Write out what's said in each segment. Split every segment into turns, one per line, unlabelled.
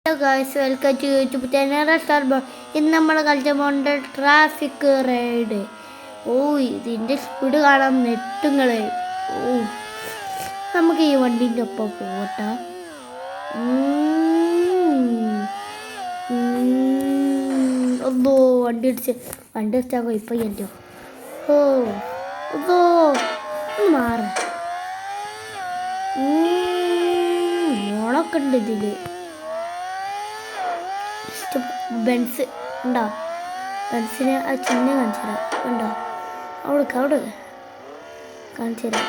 Hello guys, welcome to YouTube channel Starbo. ഇന്ന് നമ്മൾ കളിച്ച പോകേണ്ട ട്രാഫിക് റൈഡ്. ഇതിൻ്റെ സ്പീഡ് കാണാൻ നെട്ടുങ്ങളെ. നമുക്ക് ഈ വണ്ടീൻ്റെ ഒപ്പം പോകട്ടെ. ഒന്നോ വണ്ടി അടിച്ചാൽ കുഴപ്പമില്ലല്ലോ. ഒന്ന് മാറ ഓണൊക്കെ ഉണ്ട് ഇതില്. ബെൻസ് ഉണ്ടോ? ബെൻസിനെ ആ ചിഹ്നം കാണിച്ചു തരാം. ഉണ്ടോ? അവിടെ കാണിച്ചു തരാം.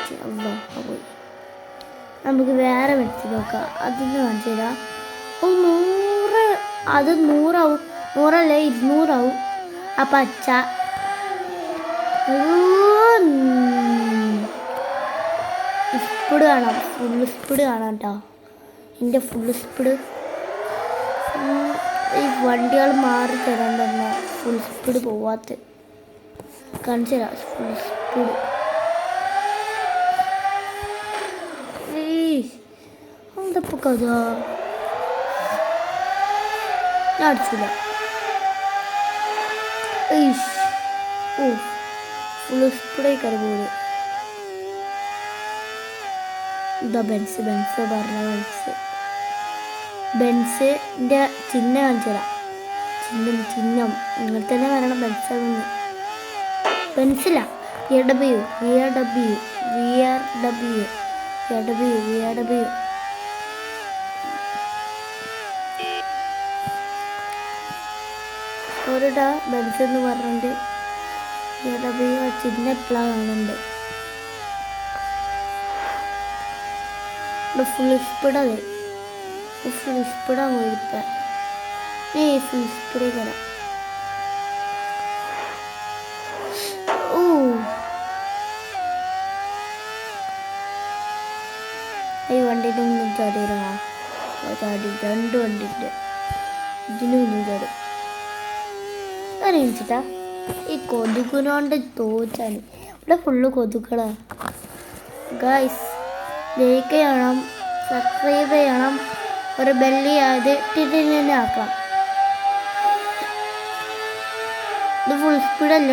പോയി നമുക്ക് വേറെ ബെൻസ് നോക്കാം. അതിന് കാണിച്ചു തരാം. 100, അത് 100 100അല്ലേ 200 ആ പച്ച. സ്പീഡ് കാണാം, ഫുള്ള് സ്പീഡ് കാണാം കേട്ടോ. എൻ്റെ ഫുള്ള് സ്പീഡ്. ഈ വണ്ടികൾ മാറി തരാൻ തന്നെ ഫുൾ സ്പീഡ് പോവാത്ത കാണിച്ചു തരാം. ഫുൾ സ്പീഡ് എന്തപ്പോ കഥ. ഞാൻ അടിച്ചില്ല. ഫുൾ സ്പീഡായി കയറി. ഇതാ ബെൻസിൻ്റെ ചിഹ്നം കാണിച്ചു തരാം. ചിഹ്നം നിങ്ങൾ തന്നെ വരണം. ബെൻസില VRW ഒരിടാ ബെൻസ് എന്ന് പറഞ്ഞിട്ട് VRW ചിഹ്നം എപ്പോഴാണ് കാണുന്നുണ്ട്. ഫുൾ സ്പീഡാണ്. ഫുൾ സ്പീഡാണ് പോയിരിക്കാം. ഫുൾ സ്പീഡിൽ തരാം. ഈ വണ്ടിൻ്റെ ഒന്നും ചാടിയില്ല. ചാടി 2 വണ്ടിൻ്റെ ഇതിനൊന്നും ചാടി. അറിയിച്ചിട്ടാ ഈ കൊതുകിനോണ്ട് തോച്ചാണ്. ഇവിടെ ഫുള്ള് കൊതുകളാണ്. ഗൈസ്, ലൈക്ക് ചെയ്യണം, സബ്സ്ക്രൈബ് ചെയ്യണം, ഒരു ബെല്ലി തന്നെ ആക്കാം. ഇത് ഫുൾ സ്പീഡല്ല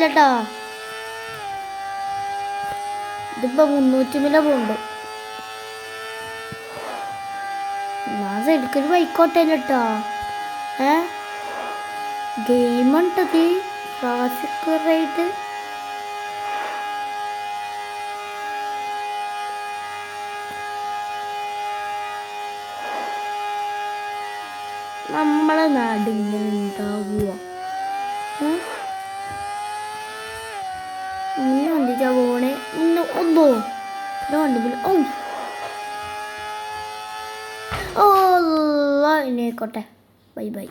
കേട്ടോ. ഇതിപ്പോ 300 പോകുന്നുണ്ട്. എനിക്കൊരു ബൈക്കോട്ടല്ല കേട്ടോ. ഗെയിമുണ്ടത് ട്രാഫിക് റൈഡ്. നമ്മളെ നാടിങ്ങനെ ഉണ്ടാവുക. വണ്ടിച്ചാ പോണേ. വണ്ടി ഇനി ആയിക്കോട്ടെ. ബൈ.